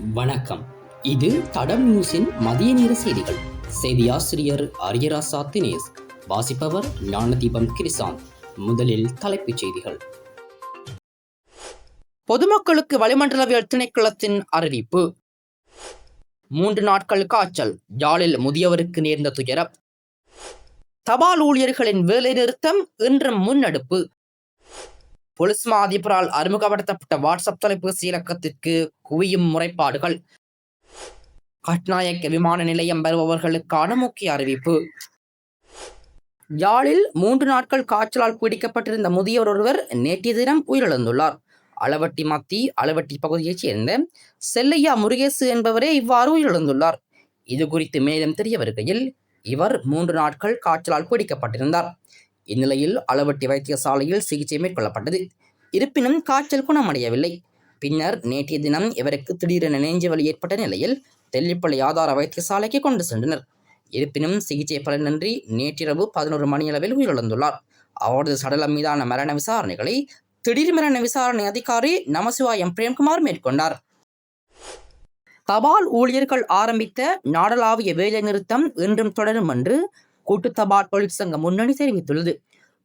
வணக்கம். இது தடம் நியூஸின் மதிய நேர செய்திகள். செய்தியாசிரியர் அரியராசா தினேஷ். வாசிப்பவர் ஞானதீபம் கிரிசாந்த். முதலில் தலைப்புச் செய்திகள். பொதுமக்களுக்கு வளிமண்டலவியல் திணைக்களத்தின் அறிவிப்பு. 3 நாட்கள் காய்ச்சல், யாழில் முதியவருக்கு நேர்ந்த துயரம். தபால் ஊழியர்களின் வேலை நிறுத்தம் இன்றும் முன்னெடுப்பு. பொலிஸ் மா அதிபரால் அறிமுகப்படுத்தப்பட்ட வாட்ஸ்அப் தொலைபேசி இலக்கத்திற்கு குவியும் முறைப்பாடுகள். கட்நாயக்க விமான நிலையம் வருபவர்களுக்கான முக்கிய அறிவிப்பு. யாழில் 3 நாட்கள் காய்ச்சலால் பீடிக்கப்பட்டிருந்த முதியவர் ஒருவர் நேற்றைய தினம் உயிரிழந்துள்ளார். அளவட்டி மத்தி அளவட்டி பகுதியைச் சேர்ந்த செல்லையா முருகேசு என்பவரே இவ்வாறு உயிரிழந்துள்ளார். இது குறித்து மேலும் தெரிய வருகையில், இவர் 3 நாட்கள் காய்ச்சலால் பீடிக்கப்பட்டிருந்தார். இந்நிலையில் அளவட்டி வைத்தியசாலையில் சிகிச்சை மேற்கொள்ளப்பட்டது. இருப்பினும் காய்ச்சல் குணமடையவில்லை. பின்னர் நேற்றைய தினம் இவருக்கு திடீரென நெஞ்சுவலி ஏற்பட்ட நிலையில் தெல்லிப்பள்ளி ஆதார வைத்தியசாலைக்கு கொண்டு சென்றனர். இருப்பினும் சிகிச்சை பலனின்றி நேற்றிரவு 11 மணியளவில் உயிரிழந்துள்ளார். அவரது சடலம் மீதான மரண விசாரணைகளை திடீர் மரண விசாரணை அதிகாரி நமசிவாயம் பிரேம்குமார் மேற்கொண்டார். தபால் ஊழியர்கள் ஆரம்பித்த நாடளாவிய வேலை நிறுத்தம் இன்றும் தொடரும் என்று கூட்டு தபால் தொழிற்சங்க முன்னணி தெரிவித்துள்ளது.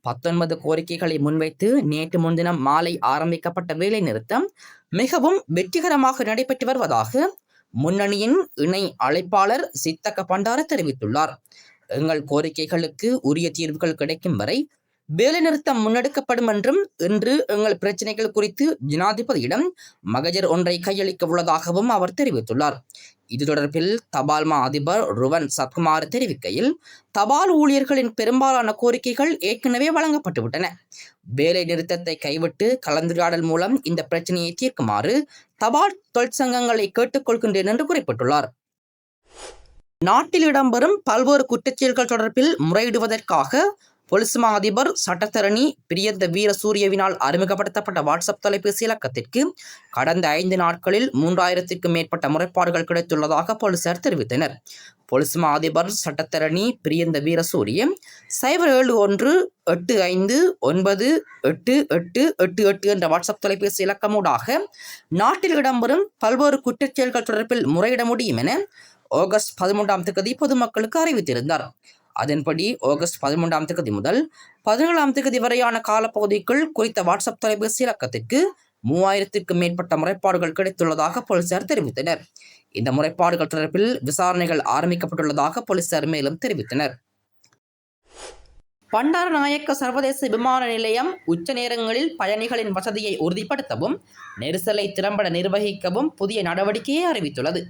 19 கோரிக்கைகளை முன்வைத்து நேற்று முன்தினம் மாலை ஆரம்பிக்கப்பட்ட வேலை நிறுத்தம் மிகவும் வெற்றிகரமாக நடைபெற்று வருவதாக முன்னணியின் இணை அழைப்பாளர் சித்தக்க பண்டார தெரிவித்துள்ளார். எங்கள் கோரிக்கைகளுக்கு உரிய தீர்வுகள் கிடைக்கும் வரை வேலைநிறுத்தம் முன்னெடுக்கப்படும் என்றும், இன்று எங்கள் பிரச்சினைகள் குறித்து ஜனாதிபதியிடம் மகஜர் ஒன்றை கையளிக்க உள்ளதாகவும் அவர் தெரிவித்துள்ளார். இது தொடர்பில் தபால் மா அதிபர் ருவன் சத்குமார் தெரிவிக்கையில், தபால் ஊழியர்களின் பெரும்பாலான கோரிக்கைகள் ஏற்கனவே வழங்கப்பட்டுவிட்டன. வேலை நிறுத்தத்தை கைவிட்டு கலந்துரையாடல் மூலம் இந்த பிரச்சனையை தீர்க்குமாறு தபால் தொழிற்சங்கங்களை கேட்டுக்கொள்கின்றேன் என்று குறிப்பிட்டுள்ளார். நாட்டில் இடம்பெறும் பல்வேறு குற்றச்செயல்கள் தொடர்பில் முறையிடுவதற்காக பொலிஸ் மா அதிபர் சட்டத்தரணி பிரியந்த வீரசூரியவினால் அறிமுகப்படுத்தப்பட்ட வாட்ஸ்அப் தொலைபேசி இலக்கத்திற்கு கடந்த 5 நாட்களில் 3000க்கும் மேற்பட்ட முறைப்பாடுகள் கிடைத்துள்ளதாக போலீசார் தெரிவித்தனர். பொலிஸ் மா அதிபர் சட்டத்தரணி பிரியந்த வீரசூரிய 071-85-98888 என்ற வாட்ஸ்அப் தொலைபேசி இலக்கமூடாக நாட்டில் இடம்பெறும் பல்வேறு குற்றச்செயல்கள் தொடர்பில் முறையிட முடியும் என ஆகஸ்ட் 13ஆம் தேதி பொதுமக்களுக்கு அறிவித்திருந்தார். அதன்படி ஆகஸ்ட் 13ஆம் தேதி முதல் 17ஆம் தேதி வரையான காலப்பகுதிக்குள் குறித்த வாட்ஸ்அப் தொலைபேசி இலக்கத்திற்கு 3000க்கும் மேற்பட்ட முறைப்பாடுகள் கிடைத்துள்ளதாக போலீசார் தெரிவித்தனர். இந்த முறைப்பாடுகள் தொடர்பில் விசாரணைகள் ஆரம்பிக்கப்பட்டுள்ளதாக போலீசார் மேலும் தெரிவித்தனர். பண்டாரநாயக்க சர்வதேச விமான நிலையம் உச்ச நேரங்களில் பயணிகளின் வசதியை உறுதிப்படுத்தவும் நெரிசலை திறம்பட நிர்வகிக்கவும் புதிய நடவடிக்கையை அறிவித்துள்ளது.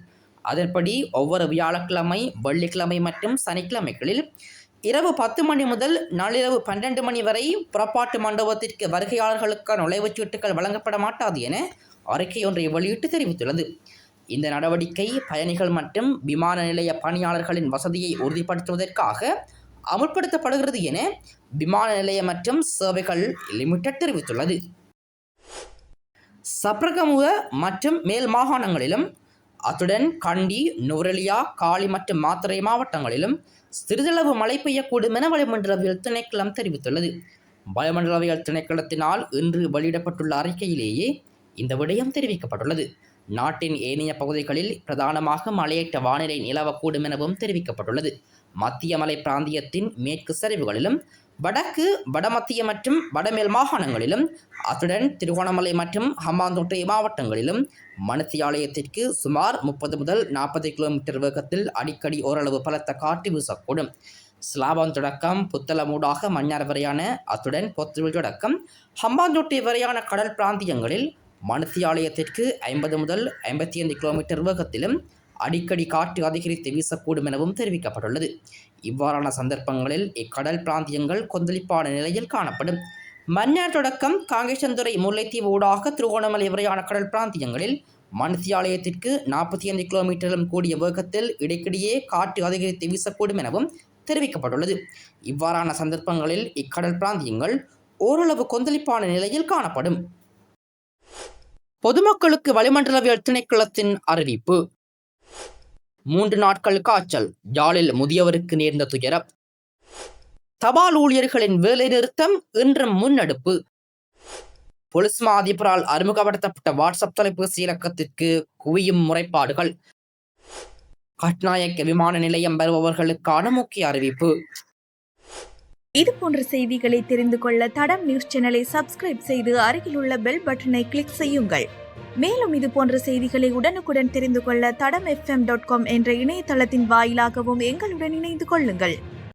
அதன்படி ஒவ்வொரு வியாழக்கிழமை, வெள்ளிக்கிழமை மற்றும் சனிக்கிழமைகளில் இரவு 10 மணி முதல் நள்ளிரவு 12 மணி வரை புறப்பாட்டு மண்டபத்திற்கு வருகையாளர்களுக்கான நுழைவுச்சீட்டுகள் வழங்கப்பட மாட்டாது என அறிக்கை ஒன்றை வெளியிட்டு தெரிவித்துள்ளது. இந்த நடவடிக்கை பயணிகள் மற்றும் விமான நிலைய பணியாளர்களின் வசதியை உறுதிப்படுத்துவதற்காக அமுல்படுத்தப்படுகிறது என விமான நிலைய மற்றும் சேவைகள் லிமிடெட் தெரிவித்துள்ளது. சப்ரகமுக மற்றும் மேல் மாகாணங்களிலும், அத்துடன் கண்டி, நுவரெலியா, காலி மற்றும் மாத்தறை மாவட்டங்களிலும் சிறிதளவு மழை பெய்யக்கூடும் என வளிமண்டலவியல் திணைக்களம் தெரிவித்துள்ளது. வளிமண்டலவியல் திணைக்களத்தினால் இன்று வெளியிடப்பட்டுள்ள அறிக்கையிலேயே இந்த விடயம் தெரிவிக்கப்பட்டுள்ளது. நாட்டின் ஏனைய பகுதிகளில் பிரதானமாக மழையற்ற வானிலை நிலவக்கூடும் எனவும் தெரிவிக்கப்பட்டுள்ளது. மத்திய மலை பிராந்தியத்தின் மேற்கு சரிவுகளிலும், வடக்கு, வடமத்திய மற்றும் வடமேல் மாகாணங்களிலும், அத்துடன் திருகோணமலை மற்றும் ஹம்பாந்தோட்டை மாவட்டங்களிலும் மணித்தியாலயத்திற்கு சுமார் 30 முதல் 40 கிலோமீட்டர் வேகத்தில் அடிக்கடி ஓரளவு பலத்த காற்று வீசக்கூடும். ஸ்லாபம் தொடக்கம் புத்தளமூடாக மன்னார் வரையான, அத்துடன் பொத்துவில் தொடக்கம் ஹம்பாந்தோட்டை வரையான கடல் பிராந்தியங்களில் மணித்தியாலயத்திற்கு 50 முதல் 55 கிலோமீட்டர் வேகத்திலும் அடிக்கடி காற்று அதிகரித்து வீசக்கூடும் எனவும் தெரிவிக்கப்பட்டுள்ளது. இவ்வாறான சந்தர்ப்பங்களில் இக்கடல் பிராந்தியங்கள் கொந்தளிப்பான நிலையில் காணப்படும். மன்னார் தொடக்கம் காங்கேசன்துறை, முல்லைத்தீவு ஊடாக திருகோணமலை வரையான கடல் பிராந்தியங்களில் மணித்தியாலயத்திற்கு 45 கிலோமீட்டரிலும் கூடிய வேகத்தில் இடைக்கிடையே காற்று அதிகரித்து வீசக்கூடும் எனவும் தெரிவிக்கப்பட்டுள்ளது. இவ்வாறான சந்தர்ப்பங்களில் இக்கடல் பிராந்தியங்கள் ஓரளவு கொந்தளிப்பான நிலையில் காணப்படும். பொதுமக்களுக்கு வளிமண்டலவியல் திணைக்களத்தின் அறிவிப்பு. 3 நாட்கள் காய்ச்சல், யாழில் முதியவருக்கு நேர்ந்த துயரம். தபால் ஊழியர்களின் வேலை நிறுத்தம் இன்றும் முன்னெடுப்பு. பொலிஸ் மா அதிபரால் அறிமுகப்படுத்தப்பட்ட வாட்ஸ்அப் தொலைபேசி இலக்கத்திற்கு குவியும் முறைப்பாடுகள். கட்நாயக்க விமான நிலையம் வருபவர்களுக்கான முக்கிய அறிவிப்பு. இது போன்ற செய்திகளை தெரிந்து கொள்ள தடம் நியூஸ் சேனலை சப்ஸ்கிரைப் செய்து அருகில் உள்ள பெல் பட்டனை கிளிக் செய்யுங்கள். மேலும் இது போன்ற செய்திகளை உடனுக்குடன் தெரிந்து கொள்ள தடம் FM.com என்ற இணையதளத்தின் வாயிலாகவும் எங்களுடன் இணைந்து கொள்ளுங்கள்.